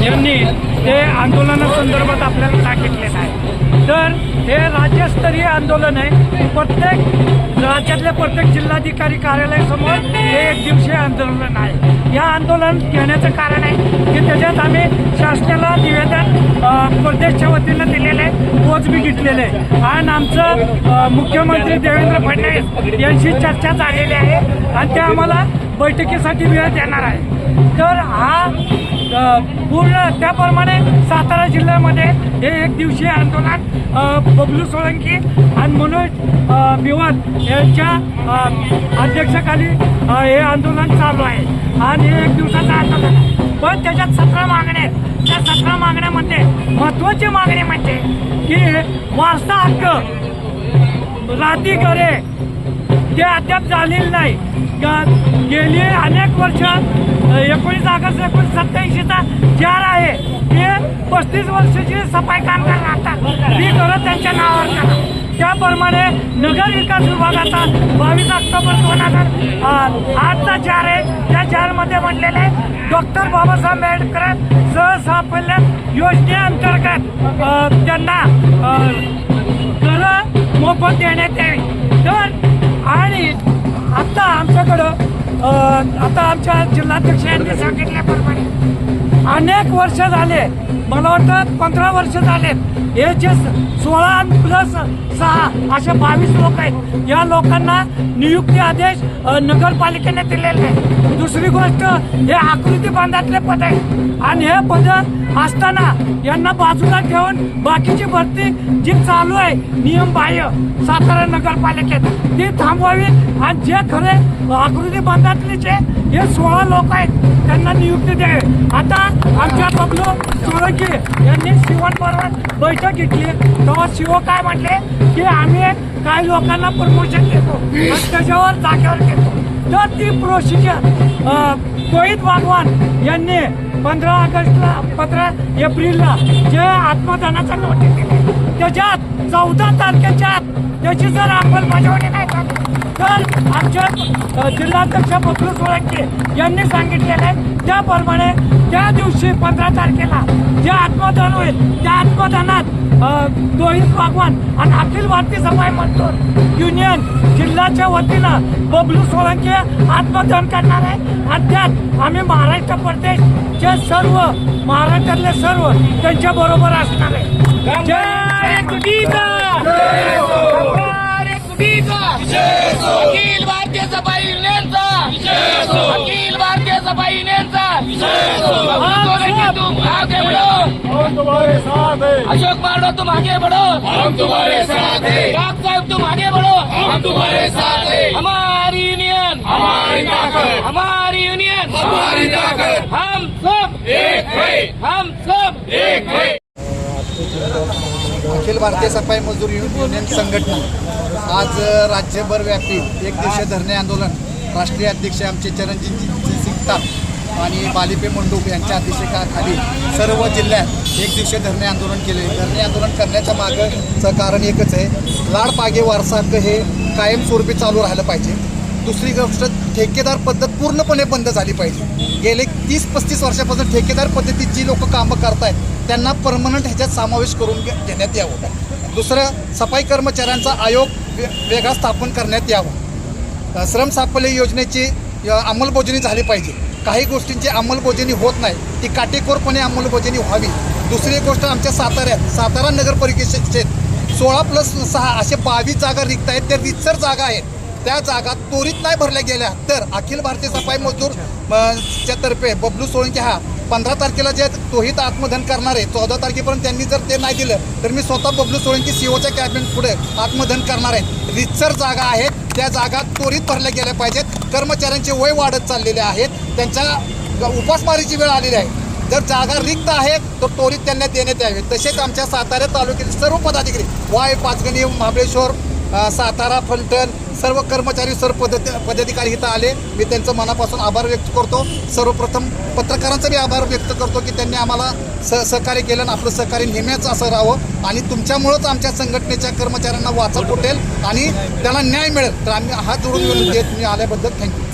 यांनी ते आंदोलनासंदर्भात आपल्याला सांगितलेलं आहे। तर हे राज्यस्तरीय आंदोलन आहे। प्रत्येक राज्यातल्या प्रत्येक जिल्हाधिकारी कार्यालयासमोर हे एक दिवसीय आंदोलन आहे। या आंदोलन घेण्याचं कारण आहे की त्याच्यात आम्ही शासनाला निवेदन प्रदेशच्या वतीनं दिलेलं आहे, पोच बी घेतलेलं आहे आणि आमचं मुख्यमंत्री देवेंद्र फडणवीस यांची चर्चा झालेली आहे आणि ते आम्हाला बैठकीसाठी वेळ देणार आहे। तर हा पूर्ण त्याप्रमाणे सातारा जिल्ह्यामध्ये हे एक दिवसीय आंदोलन बबलू सोळंकी आणि मनोज मिवाद यांच्या अध्यक्षाखाली हे आंदोलन चालू आहे आणि हे एक दिवसाचं आंदोलन आहे। पण त्याच्यात 17 मागण्या आहेत। त्या 17 मागण्यामध्ये महत्त्वाची मागणी म्हणजे की वारसा हक्क राती करे ते अद्याप झालेलं नाही। गेली अनेक वर्ष 19 ऑगस्ट 1987चा जार आहे ते 35 वर्षाची सफाई कामगार राहतात, ती घरं त्यांच्या नावावर करा। त्याप्रमाणे नगर विकास विभागाचा 22 ऑक्टोबर 2008चा जार आहे। त्या जारमध्ये म्हटलेलं आहे डॉक्टर बाबासाहेब आंबेडकर सहसाफल्य योजनेअंतर्गत त्यांना घरं मोफत देण्यात यावी। तर आणि आता आमच्याकडं आता आमच्या जिल्हाध्यक्ष यांनी सांगितल्याप्रमाणे अनेक वर्ष झाले, मला वाटतं 15 वर्ष झालेत, हे जे 16+6 असे 22 लोक आहेत, या लोकांना नियुक्ती आदेश नगरपालिकेने दिलेले आहे। दुसरी गोष्ट हे आकृती बांधातले पद आहे आणि हे पद असताना यांना बाजूला ठेवून बाकीची भरती जी चालू आहे नियम बाह्य सातारा नगरपालिकेत ती थांबवावी आणि जे खरे आकृती बांधातलेचे हे 16 लोक आहेत त्यांना नियुक्ती द्यावी। आता आमच्या बबलू सोळंकी यांनी शिवणबरोबर बैठक घेतली, तेव्हा शिव काय म्हटले की आम्ही काही लोकांना प्रमोशन देतो आणि त्याच्यावर जागेवर घेतो। तर ती प्रोसिजर रोहित वाघवान यांनी 15 एप्रिलला जे आत्मदानाचा नोटीस दिली त्याच्यात 14 तारखेच्या आत त्याची जर अंमलबजावणी नाही झाली तर आमच्या जिल्हाध्यक्ष बबलू सोळंकी यांनी सांगितलेलं आहे त्याप्रमाणे त्या दिवशी 15 तारखेला जे आत्मदान होईल त्या आत्मदानात रोहित वाघवान आणि अखिल भारतीय सफाई मजदूर युनियन जिल्ह्याच्या वतीनं बबलू सोळंकी आत्मदान करणार आहे आणि त्यात आम्ही महाराष्ट्र प्रदेशचे सर्व महाराष्ट्रातले सर्व त्यांच्या बरोबर असणार आहे। अखिल भारतीय सफाई युनियनचा अखिल भारतीय सफाई युनियनचा तुम आगे बढ़ो, हम तुम्हारे साथ हैं। अशोक बारडो तुम आगे बढ़ो, हम तुम्हारे साथ हैं। राज साहब तुम आगे बढ़ो, हम तुम्हारे साथ हैं। हमारी यूनियन हमारी ताकत, हमारी यूनियन हमारी ताकत, हम सब एक हैं, हम सब एक हैं। अखिल भारतीय सफाई मजदूर युनियन संघटना आज राज्यभर व्यापी एक दिवसीय धरणे आंदोलन राष्ट्रीय अध्यक्ष आमचे चरणजितजी सिंगटाप आणि बालिपे मंडूप यांच्या अध्यक्षतेखाली सर्व जिल्ह्यात एक दिवसीय धरणे आंदोलन केले। धरणे आंदोलन करण्याच्या मागचं कारण एकच आहे, लाडपागे वारसा हक्क हे कायमस्वरूपी चालू राहिलं पाहिजे। दुसरी गोष्ट ठेकेदार पद्धत पूर्णपणे बंद झाली पाहिजे। गेले 30-35 वर्षापासून ठेकेदार पद्धतीत जी लोक कामं करतायत त्यांना परमनंट ह्याच्यात समावेश करून घेण्यात यावं। दुसरं सफाई कर्मचाऱ्यांचा आयोग वेगळा स्थापन करण्यात यावा। श्रम साफल्य योजनेची अंमलबजावणी झाली पाहिजे। काही गोष्टींची अंमलबजावणी होत नाही, ती काटेकोरपणे अंमलबजावणी व्हावी। दुसरी गोष्ट आमच्या सातारा नगर परिषदेत 16+6 असे 22 जागा रिक्त आहेत, त्या रितसर जागा आहेत, त्या जागा त्वरित नाही भरल्या गेल्या तर अखिल भारतीय सफाई मजदूर च्या तर्फे बबलू सोळंकी हा 15 तारखेला जे तोहित आत्मदान करणार आहे, 14 तारखेपर्यंत त्यांनी जर ते नाही दिलं तर मी स्वतः बबलू सोळंकी सीओच्या कॅबिनेट पुढे आत्मदान करणार आहे। रितसर जागा आहेत, त्या जागा त्वरित भरल्या गेल्या पाहिजेत। कर्मचाऱ्यांचे वय वाढत चाललेले आहेत, त्यांच्या उपासमारीची वेळ आलेली आहे। जर जागा रिक्त आहेत तर त्वरित त्यांना देण्यात यावे। तसेच आमच्या सातारा तालुक्यातील सर्व पदाधिकारी वाय पाचगणी महाबळेश्वर सातारा फलटण सर्व कर्मचारी सर्व पदाधिकारी इथं आले, मी त्यांचं मनापासून आभार व्यक्त करतो। सर्वप्रथम पत्रकारांचा मी आभार व्यक्त करतो की त्यांनी आम्हाला सहकार्य केलं आणि आपलं सहकार्य नेहमीच असं राहावं आणि तुमच्यामुळंच आमच्या संघटनेच्या कर्मचाऱ्यांना वाचा फुटेल आणि त्यांना न्याय मिळेल। तर आम्ही हात जोडून देत मी आल्याबद्दल थँक्यू।